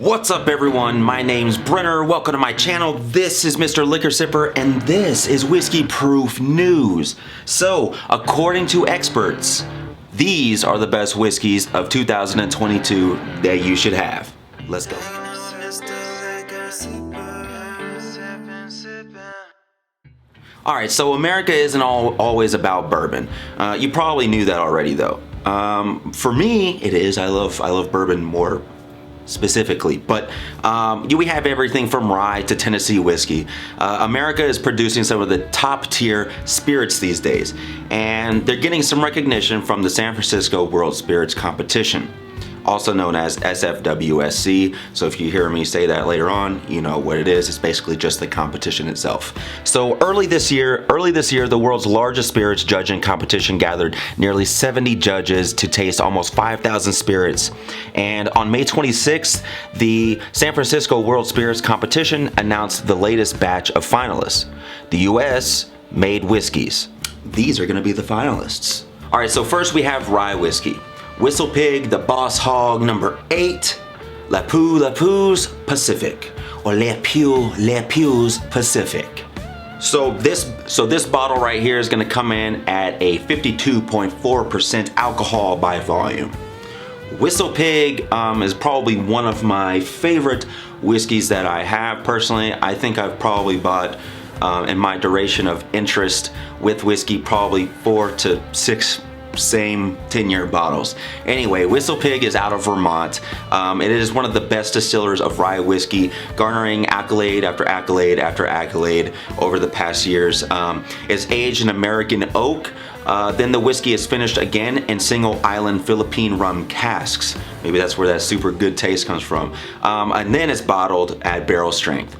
What's up everyone, my name's Brenner, welcome to my channel. This is Mr. Liquor Sipper and this is Whiskey Proof News. So, according to experts, these are the best whiskeys of 2022 that you should have. Let's go. Alright, so America isn't always about bourbon. You probably knew that already though. For me, it is. I love bourbon more specifically, but we have everything from rye to Tennessee whiskey. America is producing some of the top tier spirits these days, and they're getting some recognition from the San Francisco World Spirits Competition, also known as SFWSC. So if you hear me say that later on, you know what it is. It's basically just the competition itself. So early this year, the world's largest spirits judging competition gathered nearly 70 judges to taste almost 5,000 spirits. And on May 26th, the San Francisco World Spirits Competition announced the latest batch of finalists. The US made whiskeys. These are gonna be the finalists. All right, so first we have rye whiskey. WhistlePig, the Boss Hog, number 8, La Pou's Pacific, or Le Pou's Pacific. So this bottle right here is gonna come in at a 52.4% alcohol by volume. WhistlePig is probably one of my favorite whiskeys that I have personally. I think I've probably bought, in my duration of interest with whiskey, probably 4 to 6 same 10-year bottles. Anyway, WhistlePig is out of Vermont. It is one of the best distillers of rye whiskey, garnering accolade after accolade after accolade over the past years. It's aged in American oak. Then the whiskey is finished again in single island Philippine rum casks. Maybe that's where that super good taste comes from. And then it's bottled at barrel strength.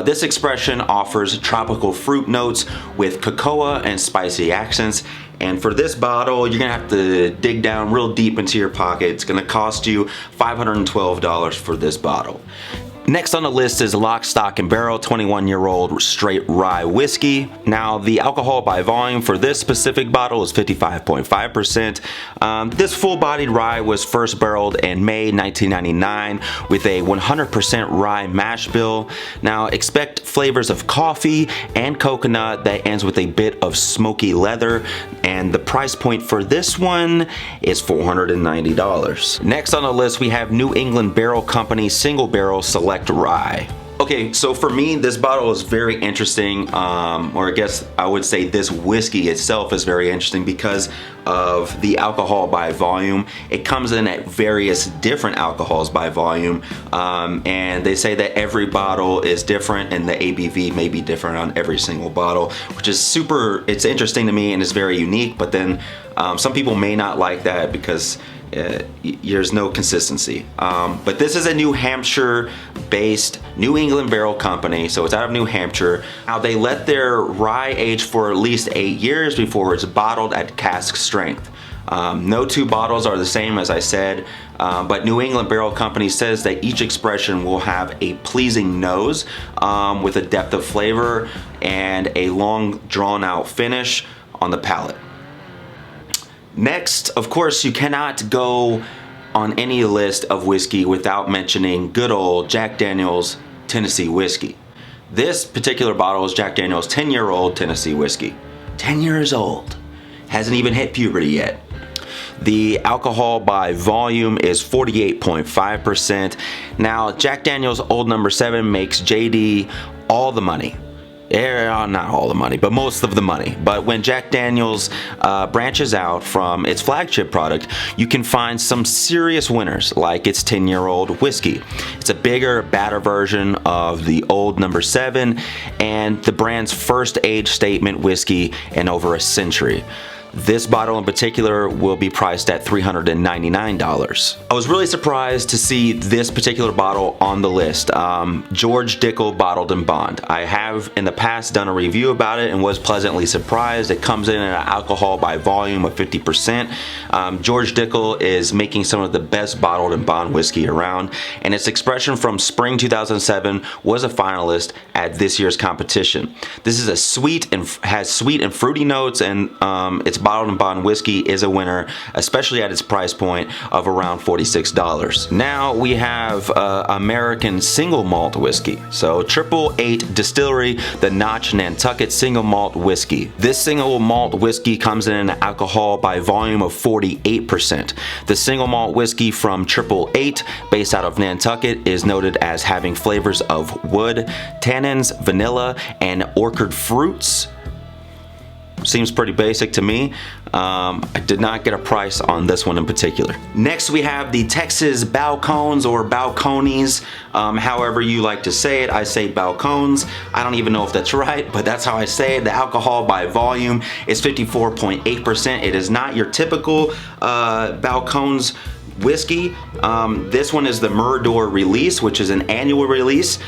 This expression offers tropical fruit notes with cocoa and spicy accents. And for this bottle, you're gonna have to dig down real deep into your pocket. It's gonna cost you $512 for this bottle. Next on the list is Lock, Stock, and Barrel 21-year-old straight rye whiskey. Now, the alcohol by volume for this specific bottle is 55.5%. This full-bodied rye was first barreled in May 1999 with a 100% rye mash bill. Now, expect flavors of coffee and coconut that ends with a bit of smoky leather, and the price point for this one is $490. Next on the list, we have New England Barrel Company Single Barrel Select Rye. Okay, so for me, this bottle is very interesting, or I guess I would say this whiskey itself is very interesting because of the alcohol by volume. It comes in at various different alcohols by volume, and they say that every bottle is different and the ABV may be different on every single bottle, which is it's interesting to me and it's very unique, but then some people may not like that because there's no consistency. But this is a New Hampshire based New England Barrel Company, so it's out of New Hampshire. Now they let their rye age for at least 8 years before it's bottled at cask strength. No two bottles are the same, as I said, but New England Barrel Company says that each expression will have a pleasing nose with a depth of flavor and a long drawn out finish on the palate. Next, of course, you cannot go on any list of whiskey without mentioning good old Jack Daniel's Tennessee whiskey. This particular bottle is Jack Daniel's 10-year-old Tennessee whiskey. 10 years old. Hasn't even hit puberty yet. The alcohol by volume is 48.5%. Now, Jack Daniel's Old No. 7 makes JD all the money. Not all the money, but most of the money. But when Jack Daniel's branches out from its flagship product, you can find some serious winners, like its 10-year-old whiskey. It's a bigger, badder version of the Old No. 7 and the brand's first age statement whiskey in over a century. This bottle in particular will be priced at $399. I was really surprised to see this particular bottle on the list. George Dickel Bottled in Bond. I have in the past done a review about it and was pleasantly surprised. It comes in at an alcohol by volume of 50%. George Dickel is making some of the best bottled in bond whiskey around, and its expression from spring 2007 was a finalist at this year's competition. This is has sweet and fruity notes, and it's bottled and bond whiskey is a winner, especially at its price point of around $46. Now we have American single malt whiskey. So 888 Distillery, the Notch Nantucket single malt whiskey. This single malt whiskey comes in an alcohol by volume of 48%. The single malt whiskey from 888, based out of Nantucket, is noted as having flavors of wood, tannins, vanilla, and orchard fruits. Seems pretty basic to me. I did not get a price on this one in particular. Next we have the Texas Balcones or Balcones, however you like to say it. I say Balcones. I don't even know if that's right, but that's how I say it. The alcohol by volume is 54.8%. It is not your typical Balcones whiskey. This one is the Mirador release, which is an annual release.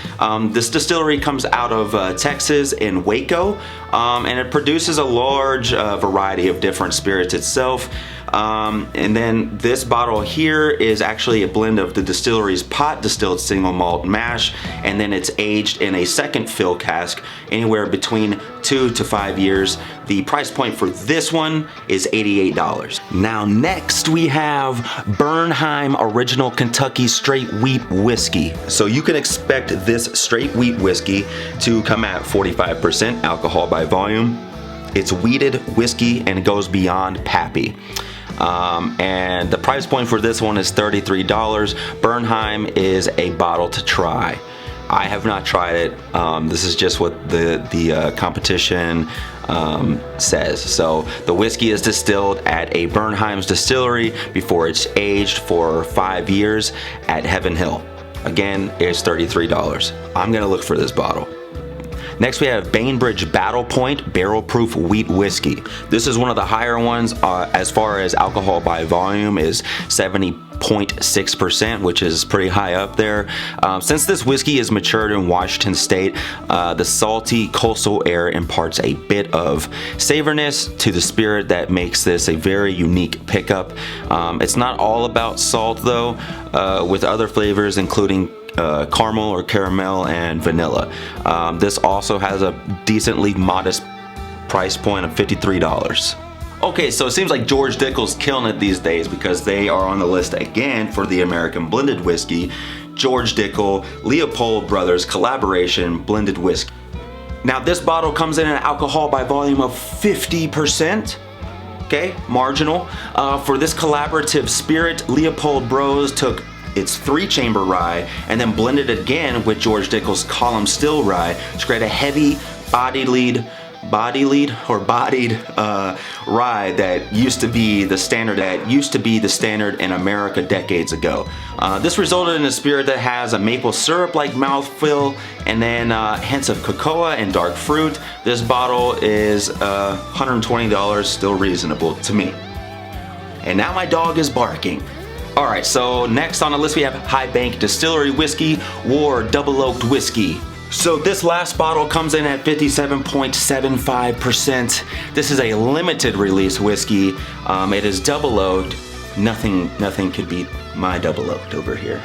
This distillery comes out of Texas in Waco, and it produces a large variety of different spirits itself. And then this bottle here is actually a blend of the distillery's pot distilled single malt mash, and then it's aged in a second fill cask anywhere between 2 to 5 years. The price point for this one is $88. Now next we have Bernheim Original Kentucky Straight Wheat Whiskey. So you can expect this straight wheat whiskey to come at 45% alcohol by volume. It's wheated whiskey and it goes beyond pappy. And the price point for this one is $33. Bernheim is a bottle to try. I have not tried it. This is just what the competition says. So the whiskey is distilled at a Bernheim's distillery before it's aged for 5 years at Heaven Hill. Again, it's $33. I'm gonna look for this bottle. Next we have Bainbridge Battle Point Barrel Proof Wheat Whiskey. This is one of the higher ones as far as alcohol by volume is 70.6%, which is pretty high up there. Since this whiskey is matured in Washington State, the salty coastal air imparts a bit of savoriness to the spirit that makes this a very unique pickup. It's not all about salt though, with other flavors including caramel or caramel and vanilla. This also has a decently modest price point of $53. Okay, so it seems like George Dickel's killing it these days because they are on the list again for the American Blended Whiskey. George Dickel, Leopold Brothers collaboration blended whiskey. Now this bottle comes in an alcohol by volume of 50%. Okay, marginal. For this collaborative spirit, Leopold Bros took its 3-chamber rye and then blended it again with George Dickel's column still rye to create a heavy bodied rye that used to be the standard in America decades ago. This resulted in a spirit that has a maple syrup like mouthfeel and then hints of cocoa and dark fruit. This bottle is $120, still reasonable to me. And now my dog is barking. Alright, so next on the list we have High Bank Distillery Whiskey War Double Oaked Whiskey. So this last bottle comes in at 57.75%. This is a limited release whiskey. It is double oaked. Nothing could beat my double oaked over here.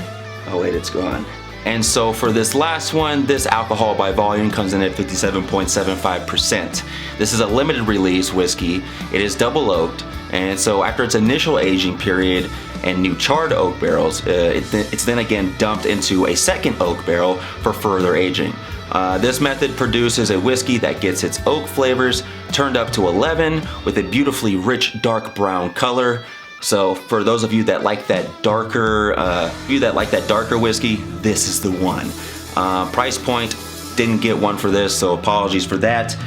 Oh wait, it's gone. And so for this last one, this alcohol by volume comes in at 57.75%. This is a limited release whiskey. It is double oaked, and so after its initial aging period and new charred oak barrels, it's then again dumped into a second oak barrel for further aging. This method produces a whiskey that gets its oak flavors turned up to 11 with a beautifully rich dark brown color. So for those of you that like that darker, whiskey, this is the one. Price point, didn't get one for this, so apologies for that.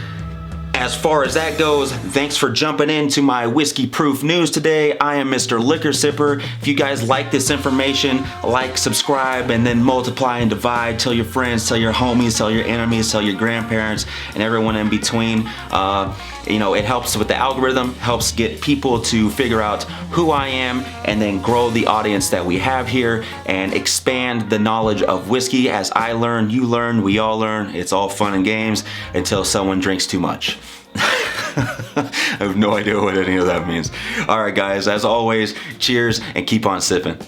As far as that goes, thanks for jumping into my whiskey proof news today. I am Mr. Liquor Sipper. If you guys like this information, like, subscribe, and then multiply and divide. Tell your friends, tell your homies, tell your enemies, tell your grandparents, and everyone in between. You know, it helps with the algorithm, helps get people to figure out who I am, and then grow the audience that we have here and expand the knowledge of whiskey. As I learn, you learn, we all learn. It's all fun and games until someone drinks too much. I have no idea what any of that means. Alright guys, as always, cheers and keep on sipping.